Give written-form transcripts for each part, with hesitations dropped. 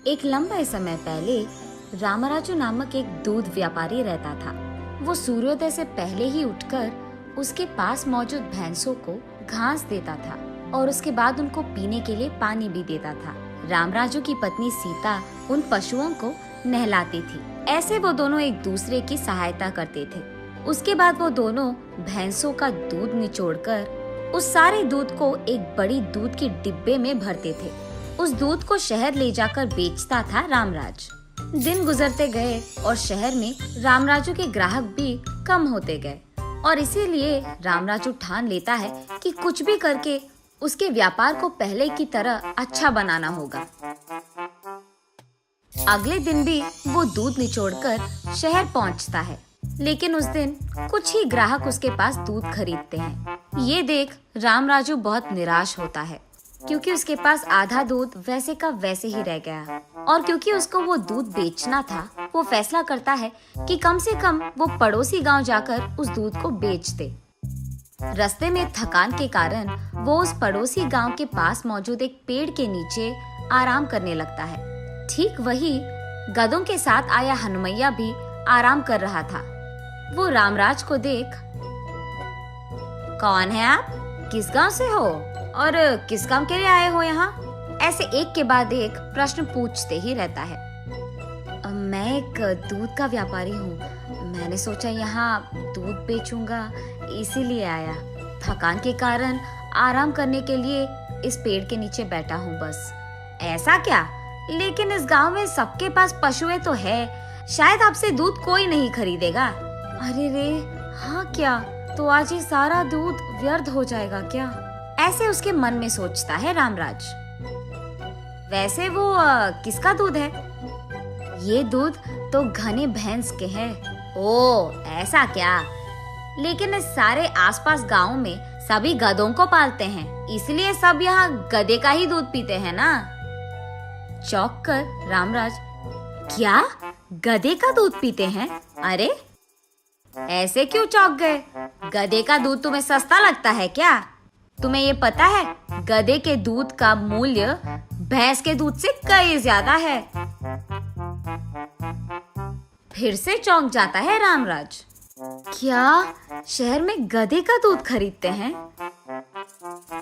एक लंबे समय पहले रामराजू नामक एक दूध व्यापारी रहता था। वो सूर्योदय से पहले ही उठकर उसके पास मौजूद भैंसों को घास देता था और उसके बाद उनको पीने के लिए पानी भी देता था। रामराजू की पत्नी सीता उन पशुओं को नहलाती थी। ऐसे वो दोनों एक दूसरे की सहायता करते थे। उसके बाद वो दोनों भैंसों का दूध निचोड़कर उस सारे दूध को एक बड़ी दूध की डिब्बे में भरते थे। उस दूध को शहर ले जाकर बेचता था रामराज। दिन गुजरते गए और शहर में रामराजू के ग्राहक भी कम होते गए और इसीलिए रामराजू ठान लेता है कि कुछ भी करके उसके व्यापार को पहले की तरह अच्छा बनाना होगा। अगले दिन भी वो दूध निचोड़कर शहर पहुंचता है, लेकिन उस दिन कुछ ही ग्राहक उसके पास दूध खरीदते हैं। ये देख रामराजू बहुत निराश होता है, क्योंकि उसके पास आधा दूध वैसे का वैसे ही रह गया और क्योंकि उसको वो दूध बेचना था, वो फैसला करता है कि कम से कम वो पड़ोसी गांव जाकर उस दूध को बेच दे। रास्ते में थकान के कारण वो उस पड़ोसी गांव के पास मौजूद एक पेड़ के नीचे आराम करने लगता है। ठीक वही गधों के साथ आया हनुमैया भी आराम कर रहा था। वो रामराज को देख, कौन है आप, किस गांव से हो और किस काम के लिए आए हो यहाँ? ऐसे एक के बाद एक प्रश्न पूछते ही रहता है। मैं एक दूध का व्यापारी हूँ। मैंने सोचा यहाँ दूध बेचूंगा, इसीलिए आया। थकान के कारण आराम करने के लिए इस पेड़ के नीचे बैठा हूँ बस। ऐसा क्या? लेकिन इस गांव में सबके पास पशुएं तो है, शायद आपसे दूध कोई नहीं खरीदेगा। अरे रे, हाँ क्या? तो आज ये सारा दूध व्यर्थ हो जाएगा क्या? ऐसे उसके मन में सोचता है रामराज। वैसे वो किसका दूध है? ये दूध तो घने भैंस के हैं। ओ, ऐसा क्या? लेकिन इस सारे आसपास गांव में सभी गधों को पालते हैं, इसलिए सब यहाँ गधे का ही दूध पीते हैं ना? चौंक कर रामराज, क्या गधे का दूध पीते हैं? अरे ऐसे क्यों चौंक गए? गधे का दूध तुम्हें सस्ता लगता है क्या? तुम्हें ये पता है गधे के दूध का मूल्य भैंस के दूध से कई ज्यादा है। फिर से चौंक जाता है रामराज। क्या शहर में गधे का दूध खरीदते हैं?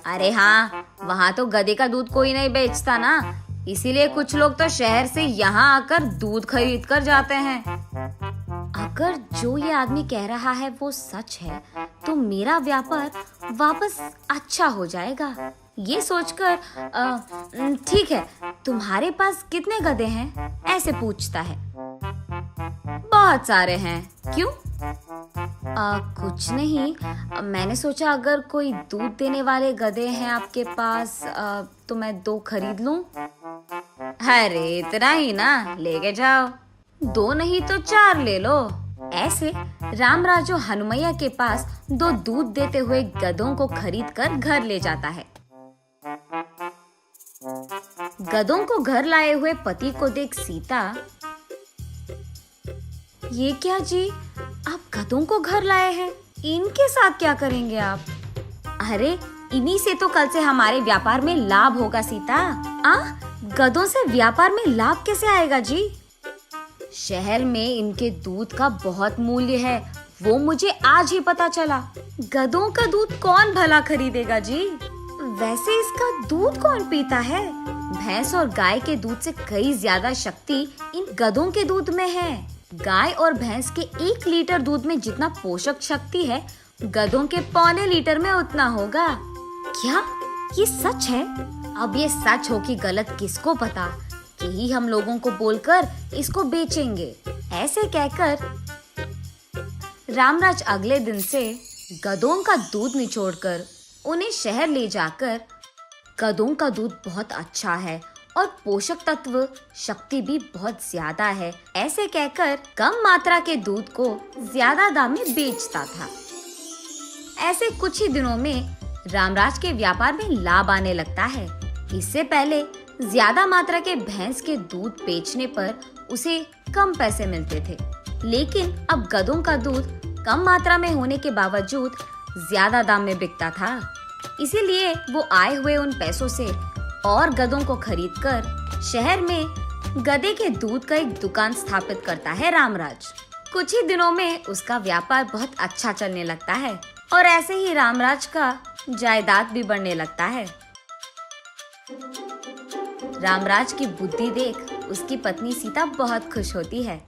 अरे हाँ, वहाँ तो गधे का दूध कोई नहीं बेचता ना, इसीलिए कुछ लोग तो शहर से यहाँ आकर दूध खरीद कर जाते हैं। अगर जो ये आदमी कह रहा है वो सच है, तो मेरा व्यापार वापस अच्छा हो जाएगा। ये सोचकर ठीक है, तुम्हारे पास कितने गधे हैं? ऐसे पूछता है। बहुत सारे हैं। क्यों? कुछ नहीं, मैंने सोचा अगर कोई दूध देने वाले गधे हैं आपके पास तो मैं 2 खरीद लूं। अरे इतना ही ना, लेके जाओ। 2 नहीं तो 4 ले लो। ऐसे रामराजू हनुमैया के पास 2 दूध देते हुए गधों को खरीद कर घर ले जाता है। गधों को घर लाए हुए पति को देख सीता, ये क्या जी, आप गधों को घर लाए हैं? इनके साथ क्या करेंगे आप? अरे इन्हीं से तो कल से हमारे व्यापार में लाभ होगा सीता। गधों से व्यापार में लाभ कैसे आएगा जी? शहर में इनके दूध का बहुत मूल्य है, वो मुझे आज ही पता चला। गधों का दूध कौन भला खरीदेगा जी? वैसे इसका दूध कौन पीता है? भैंस और गाय के दूध से कई ज्यादा शक्ति इन गधों के दूध में है। गाय और भैंस के 1 लीटर दूध में जितना पोषक शक्ति है, गधों के 1.25 लीटर में उतना होगा। क्या ये सच है? अब ये सच हो कि गलत किसको पता, यही हम लोगों को बोलकर इसको बेचेंगे। ऐसे कहकर रामराज अगले दिन से गधों का दूध निचोड़कर उन्हें शहर ले जाकर, गधों का दूध बहुत अच्छा है और पोषक तत्व शक्ति भी बहुत ज्यादा है, ऐसे कहकर कम मात्रा के दूध को ज्यादा दाम में बेचता था। ऐसे कुछ ही दिनों में रामराज के व्यापार में लाभ आने लगता है। इससे पहले ज्यादा मात्रा के भैंस के दूध बेचने पर उसे कम पैसे मिलते थे, लेकिन अब गधों का दूध कम मात्रा में होने के बावजूद ज्यादा दाम में बिकता था। इसीलिए वो आए हुए उन पैसों से और गधों को खरीदकर शहर में गधे के दूध का एक दुकान स्थापित करता है रामराज। कुछ ही दिनों में उसका व्यापार बहुत अच्छा चलने लगता है और ऐसे ही रामराज का जायदाद भी बढ़ने लगता है। रामराज की बुद्धि देख उसकी पत्नी सीता बहुत खुश होती है।